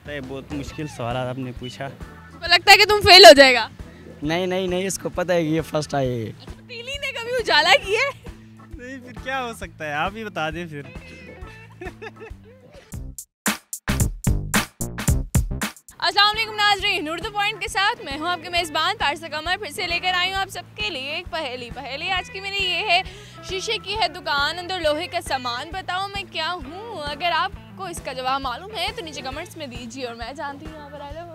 लगता है बहुत मुश्किल सवाल आपने पूछा। तो लगता है कि तुम फेल हो जाएगा। नहीं नहीं नहीं, इसको पता है कि ये फर्स्ट आए। पतीली ने कभी उजाला किया है? नहीं, फिर क्या हो सकता है, आप ही बता दें फिर। अस्सलाम वालेकुम नाज़रीन, उर्दू पॉइंट के साथ मैं हूं आपके मेज़बान पारसा कमर। फिर से लेकर आई हूं आप सबके लिए एक पहेली। आज की मेरी ये है, शीशे की है दुकान, अंदर लोहे का सामान, बताओ मैं क्या हूं? अगर आपको इसका जवाब मालूम है तो नीचे कमेंट्स में दीजिए और मैं जानती हूँ यहाँ पर आ जाओ।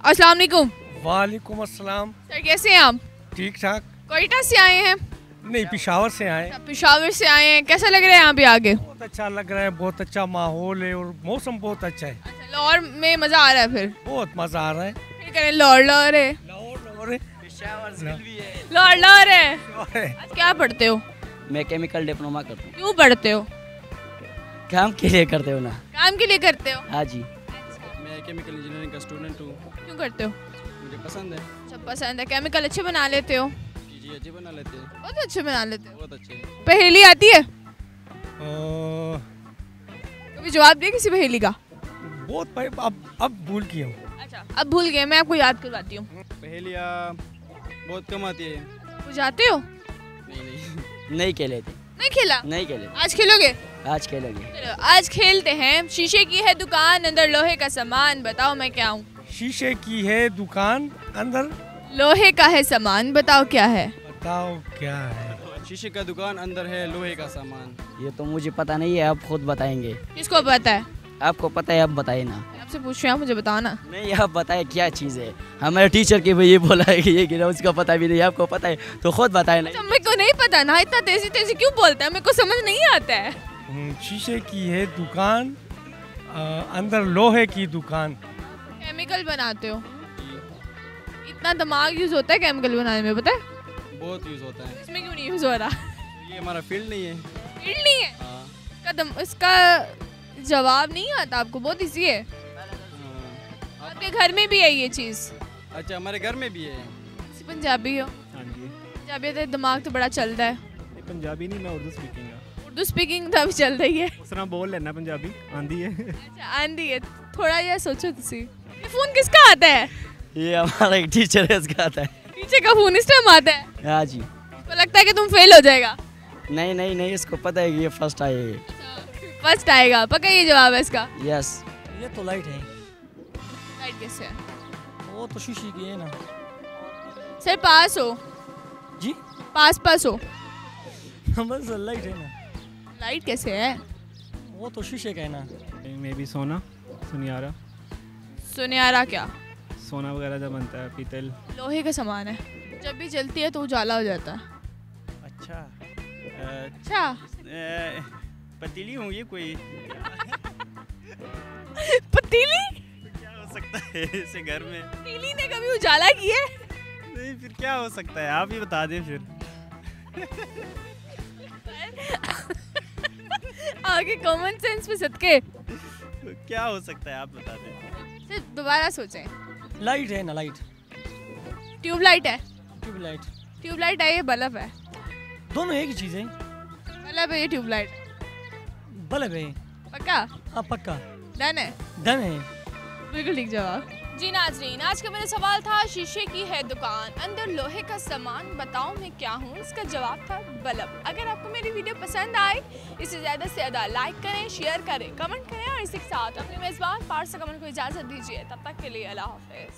अस्सलाम वालेकुम। वालेकुम अस्सलाम। सर कैसे हैं आप? ठीक ठाक। कोयटा से आए हैं? नहीं, पेशावर से आए। पेशावर से आए हैं। कैसा लग रहा है यहाँ पे आके? बहुत अच्छा लग रहा है, बहुत अच्छा माहौल है और मौसम बहुत अच्छा है। अच्छा, लाहौर में मज़ा आ रहा है? फिर बहुत मजा आ रहा है। फिर करें लाहौर है। लाहौर है। आज क्या पढ़ते हो? मैं केमिकल डिप्लोमा करता हूँ। क्यों पढ़ते हो? काम के लिए करते हो ना? काम के लिए करते हो? हाँ जी। मैं केमिकल इंजीनियरिंग का स्टूडेंट हूँ। क्यों करते हो? मुझे पसंद है। सब पसंद है। केमिकल अच्छे बना लेते हो? जी अच्छे बना लेते हैं। बहुत अच्छे बना लेते हो। बहुत अच्छे। पहेली आती है? कभी जवाब दिया किसी पहेली का? बहुत भाई, अब भूल गया हूँ। अच्छा, अब भूल गए। मैं आपको याद करवाती हूँ। पहेलियाँ बहुत कम आती है। बुझाते हो? नहीं नहीं खेले थे। नहीं खेला? नहीं खेले। आज खेलोगे? आज खेलेंगे। चलो आज खेलते हैं। शीशे की है दुकान, अंदर लोहे का सामान, बताओ मैं क्या हूँ? शीशे की है दुकान, अंदर लोहे का है सामान, बताओ क्या है? बताओ क्या है। शीशे का दुकान, अंदर है लोहे का सामान। ये तो मुझे पता नहीं है, आप खुद बताएंगे। किसको पता है? आपको पता है, आप बताए ना। आपसे पूछ रही हूँ, मुझे बताओ ना। नहीं, आप बताए क्या चीज़ है। हमारे टीचर के ये बोला है कि ये गिरा, उसका पता भी नहीं, आपको पता है तो खुद बताए ना। अच्छा, मेरे को नहीं पता ना, इतना तेजी तेजी क्यों बोलता है? मेरे को समझ नहीं आता है। शीशे की है दुकान, अंदर लोहे की दुकान। केमिकल बनाते हो? इतना दिमाग यूज होता है केमिकल बनाने में, पता है? बहुत यूज़ होता है। इसमें क्यों नहीं यूज हो रहा? ये हमारा फील्ड नहीं है। फील्ड नहीं है? हाँ। इसका जवाब नहीं आता आपको? बहुत इजी है। हाँ। आपके घर में भी है ये चीज़? अच्छा, हमारे घर में भी है। पंजाबी हो? हाँ जी। पंजाबी तो दिमाग तो बड़ा चलता है। नहीं, पंजाबी नहीं, मैं उर्दू स्पीकिंग है। उर्दू स्पीकिंग तो अभी चल रही है। उस तरह बोल लेना, पंजाबी आंधी है। अच्छा, आंधी है। थोड़ा ये सोचो तुसी। ये फोन किसका आता है? ये हमारा एक टीचर है, उसका आता है। टीचर का फोन इस टाइम आता है? हाँ जी। तो लगता है कि तुम फेल हो जाएगा। नहीं नहीं नहीं, इसको पता है कि ये फर्स्ट आए। फर्स्ट आएगा पक्का, ये जवाब है इसका? यस। ये तो लाइट है। लाइट कैसे है? वो तो शीशे की है ना। सर पास हो? जी पास हो। बस लाइट है ना। लाइट कैसे है? वो तो शीशे का है ना। मे भी सोना, सुनियारा, सुनहरा क्या? सोना वगैरह जब बनता है, पीतल। लोहे का सामान है, जब भी जलती है तो उजाला हो जाता है। अच्छा। अच्छा, पतीली होंगी कोई। पतीली? क्या हो सकता है इसे घर में? पतीली ने कभी उजाला किया है? नहीं, फिर क्या हो सकता है, आप ही बता दें फिर। आगे कॉमन सेंस पे सदके। क्या हो सकता है, आप बता दें। सिर्फ दोबारा सोचें। लाइट है ना, लाइट। ट्यूबलाइट है? ट्यूबलाइट। ट्यूबलाइट है, ये बल्ब है। दोनों एक ही चीज़ है। बल्ब है, ये ट्यूबलाइट। बल्ब है। पक्का? हाँ पक्का। डन है? डन है। बिल्कुल ठीक जवाब। जी नाज़रीन, आज का मेरा सवाल था, शीशे की है दुकान, अंदर लोहे का सामान, बताओ मैं क्या हूँ? इसका जवाब था बल्ब। अगर आपको मेरी वीडियो पसंद आए, इसे ज़्यादा से ज़्यादा लाइक करें, शेयर करें, कमेंट करें और इसी के साथ अपने मेज़बान पारसा कमर को इजाज़त दीजिए। तब तक के लिए अल्लाह हाफ़िज़।